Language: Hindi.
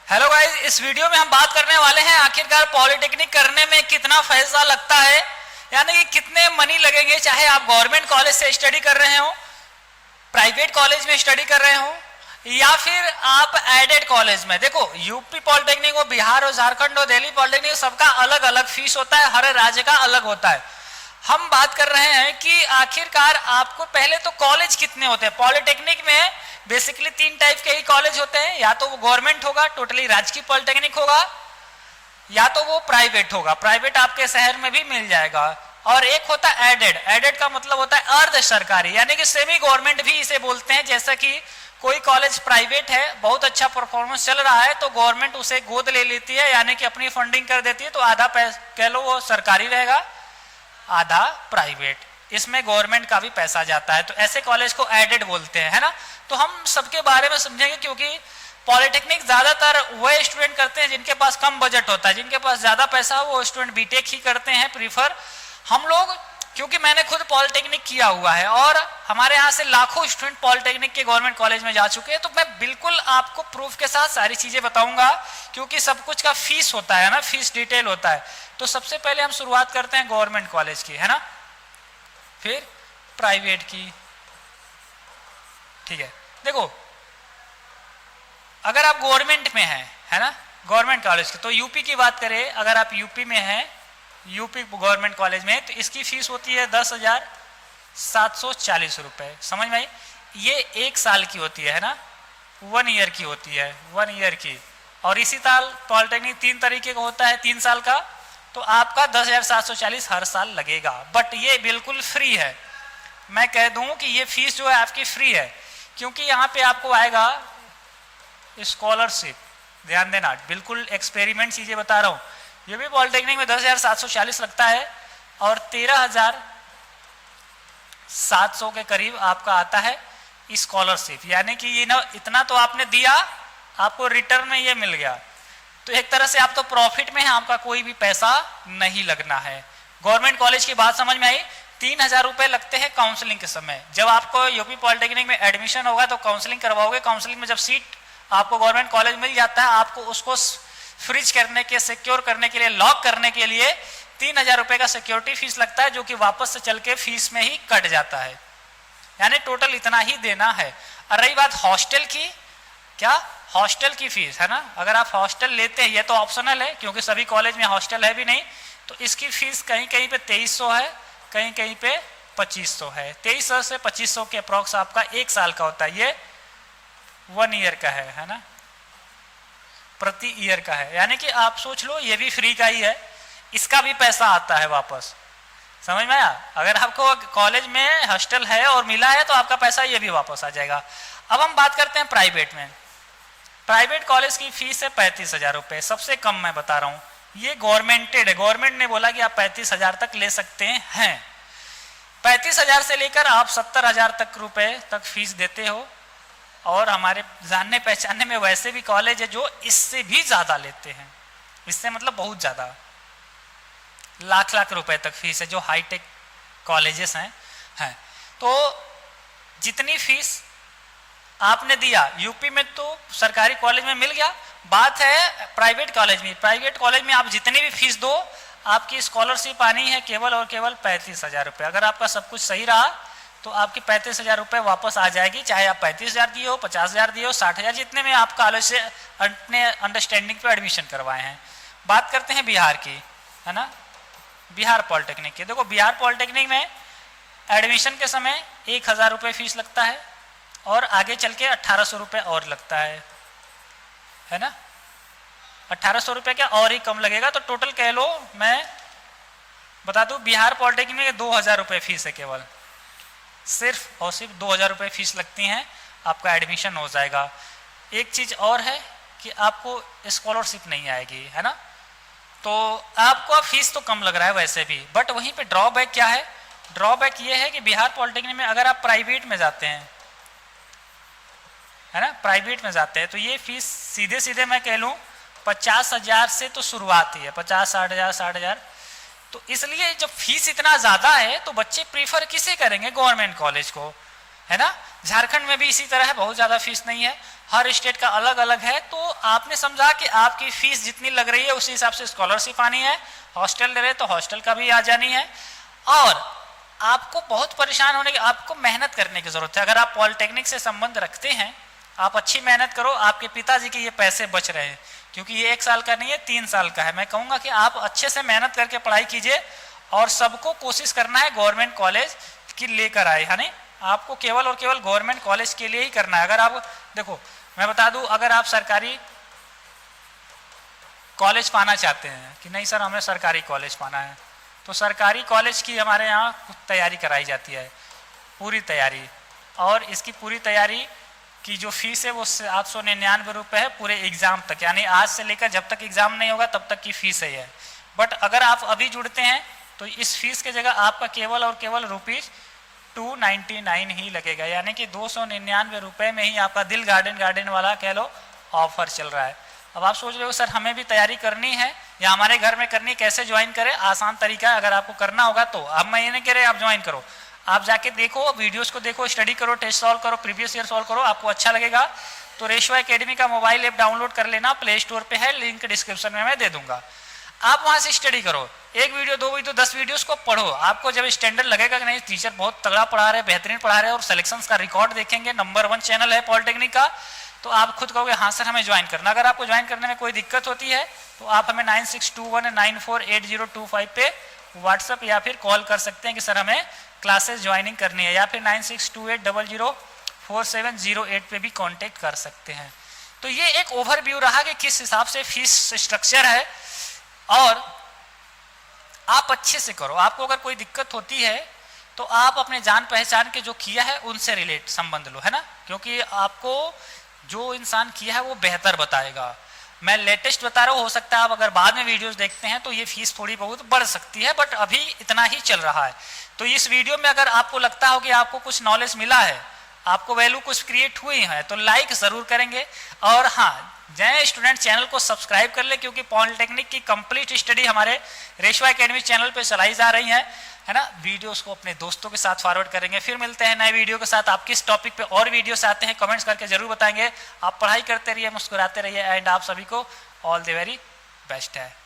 हेलो गाइस, इस वीडियो में हम बात करने वाले हैं आखिरकार पॉलिटेक्निक करने में कितना पैसा लगता है, यानी कि कितने मनी लगेंगे। चाहे आप गवर्नमेंट कॉलेज से स्टडी कर रहे हो, प्राइवेट कॉलेज में स्टडी कर रहे हो, या फिर आप एडेड कॉलेज में। देखो, यूपी पॉलिटेक्निक और बिहार और झारखंड और दिल्ली पॉलिटेक्निक सबका अलग अलग फीस होता है, हर राज्य का अलग होता है। हम बात कर रहे हैं कि आखिरकार आपको पहले तो कॉलेज कितने होते हैं। पॉलिटेक्निक में बेसिकली 3 टाइप के ही कॉलेज होते हैं, या तो वो गवर्नमेंट होगा, टोटली राजकीय पॉलिटेक्निक होगा, या तो वो प्राइवेट होगा। प्राइवेट आपके शहर में भी मिल जाएगा। और एक होता है एडेड। एडेड का मतलब होता है अर्ध सरकारी, यानी कि सेमी गवर्नमेंट भी इसे बोलते हैं। जैसा कि कोई कॉलेज प्राइवेट है, बहुत अच्छा परफॉर्मेंस चल रहा है, तो गवर्नमेंट उसे गोद ले लेती है, यानी कि अपनी फंडिंग कर देती है। तो आधा कह लो वो सरकारी रहेगा, आधा प्राइवेट। इसमें गवर्नमेंट का भी पैसा जाता है, तो ऐसे कॉलेज को एडेड बोलते हैं, है ना। तो हम सबके बारे में समझेंगे, क्योंकि पॉलिटेक्निक ज्यादातर वह स्टूडेंट करते हैं जिनके पास कम बजट होता है। जिनके पास ज्यादा पैसा हो वो स्टूडेंट बीटेक ही करते हैं प्रीफर। हम लोग, क्योंकि मैंने खुद पॉलिटेक्निक किया हुआ है और हमारे यहाँ से लाखों स्टूडेंट पॉलिटेक्निक के गवर्नमेंट कॉलेज में जा चुके हैं, तो मैं बिल्कुल आपको प्रूफ के साथ सारी चीजें बताऊंगा, क्योंकि सब कुछ का फीस होता है ना, फीस डिटेल होता है। तो सबसे पहले हम शुरुआत करते हैं गवर्नमेंट कॉलेज की, है ना, फिर प्राइवेट की। ठीक है, देखो, अगर आप गवर्नमेंट में हैं, है ना, गवर्नमेंट कॉलेज की, तो यूपी की बात करें, अगर आप यूपी में हैं, यूपी गवर्नमेंट कॉलेज में, तो इसकी फीस होती है 10,740 रुपए। समझ में आई? ये 1 साल की होती है ना, 1 ईयर की होती है, 1 ईयर की। और इसी साल पॉलिटेक्निक 3 तरीके का होता है, 3 साल का, तो आपका 10,740 हर साल लगेगा। बट ये बिल्कुल फ्री है। मैं कह दूं कि ये फीस जो है आपकी फ्री है, क्योंकि यहाँ पे आपको आएगा स्कॉलरशिप। ध्यान देना, बिल्कुल एक्सपेरिमेंट चीजें बता रहा हूँ। ये भी पॉलिटेक्निक में 10,740 लगता है, और 13,700 के करीब आपका आता है स्कॉलरशिप। यानी कि ये ना, इतना तो आपने दिया, आपको रिटर्न में ये मिल गया। तो एक तरह से आप तो प्रॉफिट में है, आपका कोई भी पैसा नहीं लगना है। गवर्नमेंट कॉलेज की बात समझ में आई? 3,000 रुपए लगते हैं काउंसलिंग के समय। जब आपको यूपी पॉलिटेक्निक में एडमिशन होगा तो काउंसलिंग करवाओगे। काउंसलिंग में जब सीट आपको गवर्नमेंट कॉलेज मिल जाता है, आपको उसको फ्रीज करने के, सिक्योर करने के लिए, लॉक करने के लिए 3,000 रुपए का सिक्योरिटी फीस लगता है, जो कि वापस से चल के फीस में ही कट जाता है। यानी टोटल इतना ही देना है। और रही बात हॉस्टल की, क्या हॉस्टल की फीस, है ना, अगर आप हॉस्टल लेते हैं, ये तो ऑप्शनल है, क्योंकि सभी कॉलेज में हॉस्टल है भी नहीं, तो इसकी फीस कहीं कहीं पे 2,300 है, कहीं कहीं पे 2,500 है। 2,300 से 2,500 के अप्रॉक्स आपका 1 साल का होता है। ये 1 ईयर का है ना, प्रति ईयर का है। यानी कि आप सोच लो, ये भी फ्री का ही है, इसका भी पैसा आता है वापस। समझ में आया? अगर आपको कॉलेज में हॉस्टल है और मिला है, तो आपका पैसा ये भी वापस आ जाएगा। अब हम बात करते हैं प्राइवेट में। प्राइवेट कॉलेज की फीस है 35,000 रुपए, सबसे कम मैं बता रहा हूं। ये गवर्नमेंटेड है, गवर्नमेंट ने बोला कि आप 35,000 तक ले सकते हैं। 35,000 से लेकर आप 70,000 तक रुपए तक फीस देते हो। और हमारे जानने पहचानने में वैसे भी कॉलेज है जो इससे भी ज्यादा लेते हैं। इससे मतलब बहुत ज्यादा, लाख लाख रुपए तक फीस है, जो हाईटेक कॉलेजेस हैं। तो जितनी फीस आपने दिया यूपी में, तो सरकारी कॉलेज में मिल गया। बात है प्राइवेट कॉलेज में। प्राइवेट कॉलेज में आप जितनी भी फीस दो, आपकी स्कॉलरशिप आनी है केवल और केवल 35,000 रुपए। अगर आपका सब कुछ सही रहा तो आपकी 35,000 रुपए वापस आ जाएगी, चाहे आप 35,000 दिए हो, 50,000 दिए हो, 60,000, जितने में आप कॉलेज से अपने अंडरस्टैंडिंग पे एडमिशन करवाए हैं। बात करते हैं बिहार की, है ना, बिहार पॉलिटेक्निक की। देखो, बिहार पॉलिटेक्निक में एडमिशन के समय 1,000 रुपए फीस लगता है, और आगे चल के 1,800 रुपए और लगता है ना। 1,800 रुपए क्या और ही कम लगेगा। तो टोटल कह लो, मैं बता दूं, बिहार पॉलिटेक्निक में 2,000 रुपए फीस है केवल, सिर्फ और सिर्फ 2,000 रुपए फीस लगती हैं, आपका एडमिशन हो जाएगा। एक चीज और है कि आपको स्कॉलरशिप नहीं आएगी, है ना। तो आपको फीस तो कम लग रहा है वैसे भी, बट वहीं पे ड्रॉबैक क्या है? ड्रॉबैक ये है कि बिहार पॉलिटेक्निक में अगर आप प्राइवेट में जाते हैं, है ना, प्राइवेट में जाते हैं, तो ये फीस सीधे सीधे मैं कह लूं 50,000 से तो शुरुआत ही है, 50, 60,000, 60,000। तो इसलिए जब फीस इतना ज्यादा है, तो बच्चे प्रीफर किसे करेंगे? गवर्नमेंट कॉलेज को। है ना। झारखंड में भी इसी तरह है, बहुत ज़्यादा फीस नहीं है, हर स्टेट का अलग अलग है। तो आपने समझा कि आपकी फीस जितनी लग रही है उसी हिसाब से स्कॉलरशिप आनी है, हॉस्टल ले रहे तो हॉस्टल का भी आ जानी है, और आपको बहुत परेशान होने की, आपको मेहनत करने की जरूरत है। अगर आप पॉलिटेक्निक से संबंध रखते हैं, आप अच्छी मेहनत करो, आपके पिताजी के ये पैसे बच रहे हैं, क्योंकि ये 1 साल का नहीं है, 3 साल का है। मैं कहूँगा कि आप अच्छे से मेहनत करके पढ़ाई कीजिए, और सबको कोशिश करना है गवर्नमेंट कॉलेज की लेकर आए, है नहीं, आपको केवल और केवल गवर्नमेंट कॉलेज के लिए ही करना है। अगर आप देखो, मैं बता दूं, अगर आप सरकारी कॉलेज पाना चाहते हैं कि नहीं सर हमें सरकारी कॉलेज पाना है, तो सरकारी कॉलेज की हमारे यहाँ तैयारी कराई जाती है, पूरी तैयारी, और इसकी पूरी तैयारी की जो फीस है वो 799 रुपये है पूरे एग्जाम तक, यानी आज से लेकर जब तक एग्जाम नहीं होगा तब तक की फीस है। बट अगर आप अभी जुड़ते हैं तो इस फीस के जगह आपका केवल और केवल ₹299 ही लगेगा, यानी कि 299 रुपये में ही आपका दिल गार्डन वाला कह लो ऑफर चल रहा है। अब आप सोच रहे हो सर हमें भी तैयारी करनी है या हमारे घर में करनी है, कैसे ज्वाइन करें? आसान तरीका है, अगर आपको करना होगा तो। अब मैं ये नहीं कह रहे आप ज्वाइन करो, आप जाके देखो, वीडियोस को देखो, स्टडी करो, टेस्ट सॉल्व करो, प्रीवियस ईयर सॉल्व करो, आपको अच्छा लगेगा तो रेशवा एकेडमी का मोबाइल ऐप डाउनलोड कर लेना, प्ले स्टोर पे है, लिंक डिस्क्रिप्शन में मैं दे दूंगा। आप वहां से स्टडी करो, 1 वीडियो 2 वीडियो 10 वीडियोस को पढ़ो। आपको जब स्टैंडर्ड लगेगा कि नहीं टीचर बहुत तगड़ा पढ़ा रहे, बेहतरीन पढ़ा रहे, और सिलेक्शंस का रिकॉर्ड देखेंगे, नंबर 1 चैनल है पॉलिटेक्निक का, तो आप खुद कहोगे हाँ सर हमें ज्वाइन करना। अगर आपको ज्वाइन करने में कोई दिक्कत होती है तो आप हमें 9621948025 पे व्हाट्सएप या फिर कॉल कर सकते हैं कि सर हमें क्लासेस ज्वाइनिंग करनी है, या फिर 9628004708 पे भी कांटेक्ट कर सकते हैं। तो ये एक ओवरव्यू रहा कि किस हिसाब से फीस स्ट्रक्चर है, और आप अच्छे से करो। आपको अगर कोई दिक्कत होती है तो आप अपने जान पहचान के जो किया है उनसे रिलेट संबंध लो, है ना, क्योंकि आपको जो इंसान किया है वो बेहतर बताएगा। मैं लेटेस्ट बता रहा हूँ, हो सकता है आप अगर बाद में वीडियोस देखते हैं तो ये फीस थोड़ी बहुत बढ़ सकती है, बट अभी इतना ही चल रहा है। तो इस वीडियो में अगर आपको लगता हो कि आपको कुछ नॉलेज मिला है, आपको वैल्यू कुछ क्रिएट हुई है, तो लाइक जरूर करेंगे। और हाँ, जय स्टूडेंट चैनल को सब्सक्राइब कर ले, क्योंकि पॉलिटेक्निक की कंप्लीट स्टडी हमारे रेशवा एकेडमी चैनल पे चलाई जा रही है ना। वीडियोस को अपने दोस्तों के साथ फॉरवर्ड करेंगे। फिर मिलते हैं नए वीडियो के साथ। आप किस टॉपिक पे और वीडियोस आते हैं कमेंट्स करके जरूर बताएंगे। आप पढ़ाई करते रहिए, मुस्कुराते रहिए, एंड आप सभी को ऑल द वेरी बेस्ट है।